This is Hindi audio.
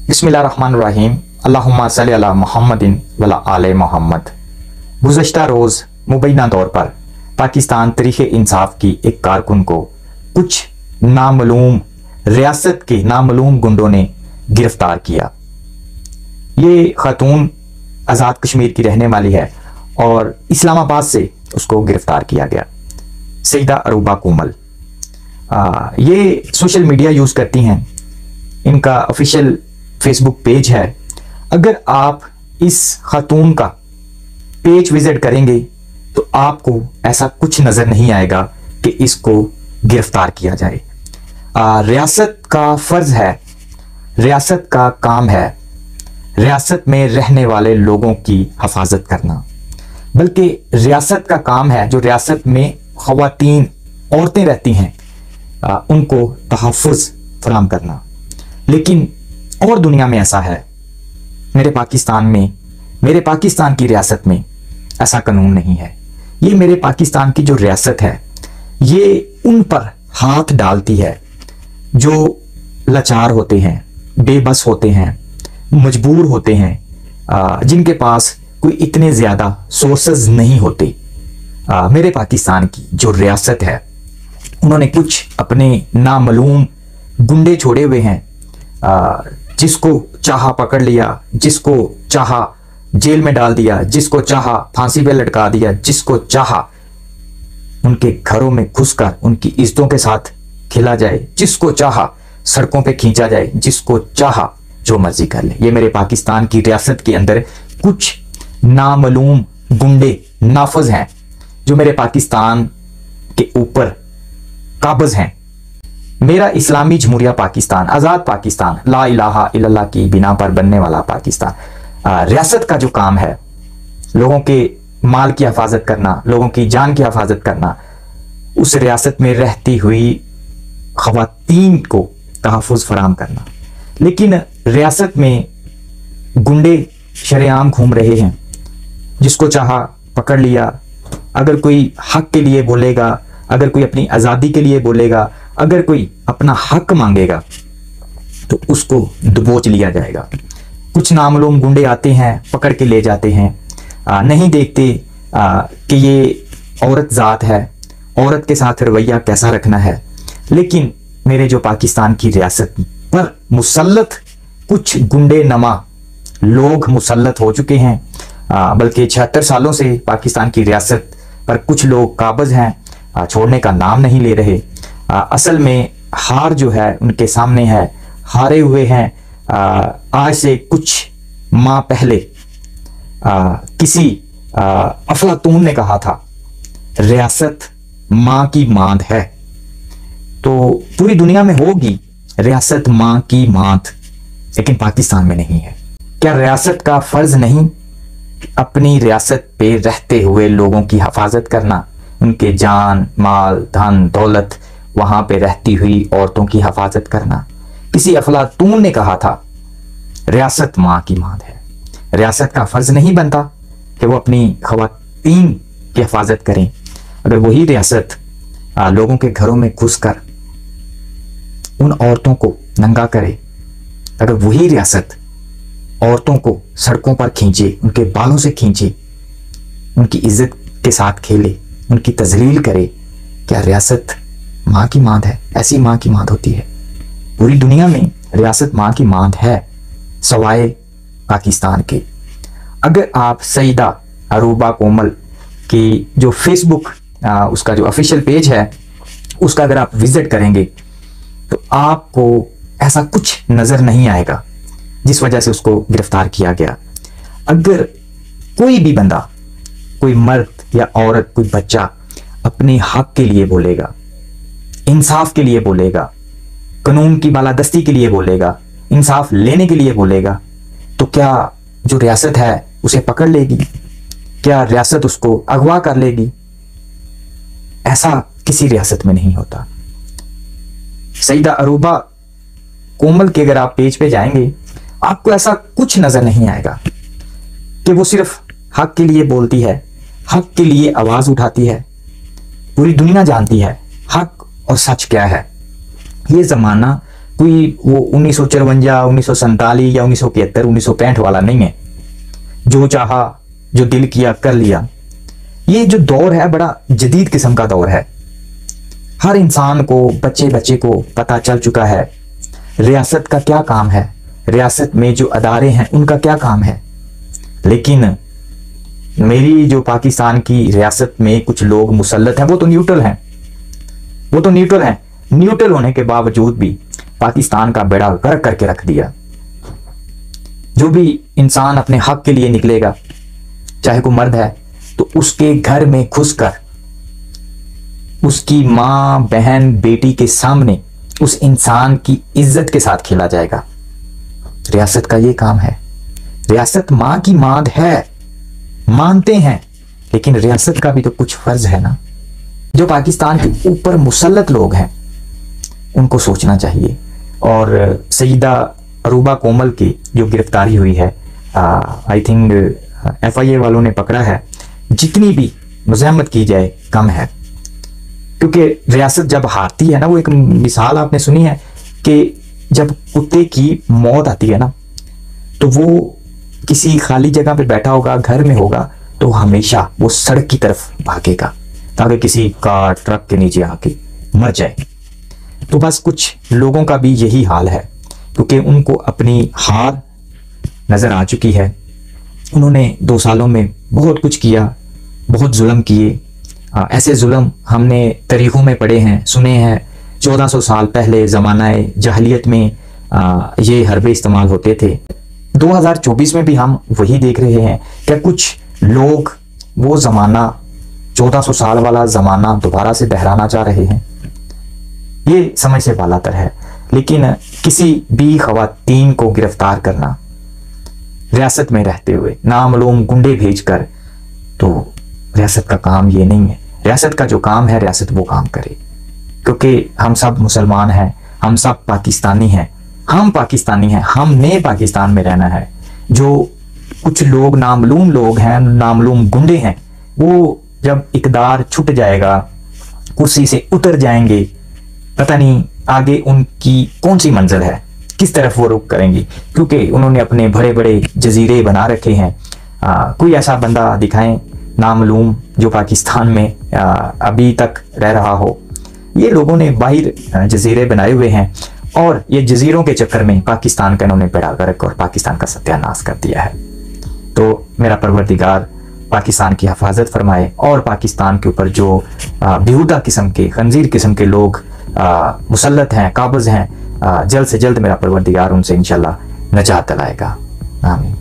बिस्मिल्लाहिर्रहमानिर्रहीम। अल्लाहुम्मा सल्ली अला मुहम्मदिन वला आले मोहम्मद। गुज़श्ता रोज़ मुबैना तौर पर पाकिस्तान तहरीक इंसाफ की एक कारकुन को कुछ नामालूम रियासत के नामालूम गुंडों ने गिरफ्तार किया। ये खातून आज़ाद कश्मीर की रहने वाली है और इस्लामाबाद से उसको गिरफ्तार किया गया। सईदा अरूबा कोमल ये सोशल मीडिया यूज़ करती हैं। इनका ऑफिशियल फेसबुक पेज है। अगर आप इस खातून का पेज विजिट करेंगे तो आपको ऐसा कुछ नज़र नहीं आएगा कि इसको गिरफ्तार किया जाए। रियासत का फ़र्ज़ है, रियासत का काम है रियासत में रहने वाले लोगों की हिफाजत करना, बल्कि रियासत का काम है जो रियासत में ख़वातीन औरतें रहती हैं उनको तहफ़्फ़ुज़ फराहम करना। लेकिन और दुनिया में ऐसा है, मेरे पाकिस्तान की रियासत में ऐसा कानून नहीं है। ये मेरे पाकिस्तान की जो रियासत है ये उन पर हाथ डालती है जो लाचार होते हैं, बेबस होते हैं, मजबूर होते हैं, जिनके पास कोई इतने ज़्यादा सोर्सेज नहीं होते। मेरे पाकिस्तान की जो रियासत है उन्होंने कुछ अपने नामालूम गुंडे छोड़े हुए हैं। जिसको चाहा पकड़ लिया, जिसको चाहा जेल में डाल दिया, जिसको चाहा फांसी पे लटका दिया, जिसको चाहा उनके घरों में घुसकर उनकी इज्जतों के साथ खेला जाए, जिसको चाहा सड़कों पे खींचा जाए, जिसको चाहा जो मर्जी कर ले। ये मेरे पाकिस्तान की रियासत के अंदर कुछ नामालूम गुंडे नाफज हैं जो मेरे पाकिस्तान के ऊपर काबिज हैं। मेरा इस्लामी जमहूरिया पाकिस्तान, आज़ाद पाकिस्तान, ला इलाहा इल्लल्लाह की बिना पर बनने वाला पाकिस्तान, रियासत का जो काम है लोगों के माल की हिफाजत करना, लोगों की जान की हिफाजत करना, उस रियासत में रहती हुई ख़वातीन को तहफ़्फ़ुज़ फराहम करना। लेकिन रियासत में गुंडे शरेआम घूम रहे हैं, जिसको चाहा पकड़ लिया। अगर कोई हक के लिए बोलेगा, अगर कोई अपनी आज़ादी के लिए बोलेगा, अगर कोई अपना हक मांगेगा तो उसको दबोच लिया जाएगा। कुछ नामालूम गुंडे आते हैं, पकड़ के ले जाते हैं, नहीं देखते कि ये औरत ज़ात है, औरत के साथ रवैया कैसा रखना है। लेकिन मेरे जो पाकिस्तान की रियासत पर मुसल्लत कुछ गुंडे नमा लोग मुसल्लत हो चुके हैं, बल्कि 76 सालों से पाकिस्तान की रियासत पर कुछ लोग काबिज हैं, छोड़ने का नाम नहीं ले रहे। असल में हार जो है उनके सामने है, हारे हुए हैं। आज से कुछ माह पहले किसी अफलातून ने कहा था रियासत माँ की मांद है। तो पूरी दुनिया में होगी रियासत माँ की मांद, लेकिन पाकिस्तान में नहीं है। क्या रियासत का फर्ज नहीं अपनी रियासत पे रहते हुए लोगों की हिफाजत करना, उनके जान माल धन दौलत, वहां पे रहती हुई औरतों की हिफाजत करना। किसी अफलातून ने कहा था रियासत माँ की मांद है। रियासत का फर्ज नहीं बनता कि वो अपनी ख़वातीन की हिफाजत करें। अगर वही रियासत लोगों के घरों में घुसकर उन औरतों को नंगा करे, अगर वही रियासत औरतों को सड़कों पर खींचे, उनके बालों से खींचे, उनकी इज्जत के साथ खेले, उनकी तजलील करे, क्या रियासत माँ की मांद है? ऐसी माँ की मांद होती है। पूरी दुनिया में रियासत माँ की मांद है सवाए पाकिस्तान के। अगर आप सईदा अरूबा कोमल की जो फेसबुक उसका जो ऑफिशियल पेज है उसका अगर आप विजिट करेंगे तो आपको ऐसा कुछ नज़र नहीं आएगा जिस वजह से उसको गिरफ्तार किया गया। अगर कोई भी बंदा, कोई मर्द या औरत, कोई बच्चा अपने हक के लिए बोलेगा, इंसाफ के लिए बोलेगा, कानून की बालादस्ती के लिए बोलेगा, इंसाफ लेने के लिए बोलेगा, तो क्या जो रियासत है उसे पकड़ लेगी? क्या रियासत उसको अगवा कर लेगी? ऐसा किसी रियासत में नहीं होता। सईदा अरूबा कोमल के अगर आप पेज पे जाएंगे आपको ऐसा कुछ नजर नहीं आएगा कि वो सिर्फ हक के लिए बोलती है, हक के लिए आवाज उठाती है। पूरी दुनिया जानती है हक और सच क्या है। ये जमाना कोई वो 1954, 1947 या 1971, 1965 वाला नहीं है, जो चाहा, जो दिल किया कर लिया। ये जो दौर है बड़ा जदीद किस्म का दौर है। हर इंसान को, बच्चे बच्चे को पता चल चुका है रियासत का क्या काम है, रियासत में जो अदारे हैं उनका क्या काम है। लेकिन मेरी जो पाकिस्तान की रियासत में कुछ लोग मुसल्लत हैं, वो तो न्यूट्रल हैं, वो तो न्यूट्रल हैं। न्यूट्रल होने के बावजूद भी पाकिस्तान का बेड़ा गर्क करके रख दिया। जो भी इंसान अपने हक के लिए निकलेगा, चाहे कोई मर्द है, तो उसके घर में घुसकर उसकी मां, बहन, बेटी के सामने उस इंसान की इज्जत के साथ खेला जाएगा। रियासत का ये काम है। रियासत मां की माद है, मानते हैं, लेकिन रियासत का भी तो कुछ फर्ज है ना। जो पाकिस्तान के ऊपर मुसल्लत लोग हैं उनको सोचना चाहिए। और सईदा अरूबा कोमल की जो गिरफ्तारी हुई है, आई थिंक FIA वालों ने पकड़ा है, जितनी भी मज़म्मत की जाए कम है। क्योंकि रियासत जब हारती है ना, वो एक मिसाल आपने सुनी है कि जब कुत्ते की मौत आती है ना, तो वो किसी खाली जगह पे बैठा होगा, घर में होगा, तो हमेशा वो सड़क की तरफ भागेगा ताकि किसी कार, ट्रक के नीचे आके मर जाए। तो बस कुछ लोगों का भी यही हाल है, क्योंकि उनको अपनी हार नजर आ चुकी है। उन्होंने 2 सालों में बहुत कुछ किया, बहुत जुल्म किए। ऐसे जुल्म हमने तारीखों में पढ़े हैं, सुने हैं। 1400 साल पहले ज़मानाए जहलियत में ये हरबे इस्तेमाल होते थे। 2024 में भी हम वही देख रहे हैं कि कुछ लोग वो ज़माना, 1400 साल वाला ज़माना दोबारा से दोहराना चाह रहे हैं। ये समझ से बालातर है। लेकिन किसी भी ख़वातीन को गिरफ्तार करना रियासत में रहते हुए, नामालूम गुंडे भेजकर, तो रियासत का काम ये नहीं है। रियासत का जो काम है, रियासत वो काम करे, क्योंकि हम सब मुसलमान हैं, हम सब पाकिस्तानी हैं, हम पाकिस्तानी हैं, हमने पाकिस्तान में रहना है। जो कुछ लोग नामालूम लोग हैं, नामालूम गुंडे हैं, वो जब इक़्तिदार छूट जाएगा, कुर्सी से उतर जाएंगे, पता नहीं आगे उनकी कौन सी मंजिल है, किस तरफ वो रुख करेंगी, क्योंकि उन्होंने अपने बड़े बड़े जजीरे बना रखे हैं। कोई ऐसा बंदा दिखाएं नामालूम जो पाकिस्तान में अभी तक रह रहा हो। ये लोगों ने बाहर जजीरे बनाए हुए हैं और ये जजीरों के चक्कर में पाकिस्तान का इन्होंने बेड़ा गर्क और पाकिस्तान का सत्यानाश कर दिया है। तो मेरा परवरदिगार पाकिस्तान की हिफाजत फरमाए और पाकिस्तान के ऊपर जो बेहुदा किस्म के, खंजीर किस्म के लोग मुसल्लत हैं, काबिज हैं, जल्द से जल्द मेरा परवरदिगार उनसे इंशाल्लाह नजात दिलाएगा। आमीन।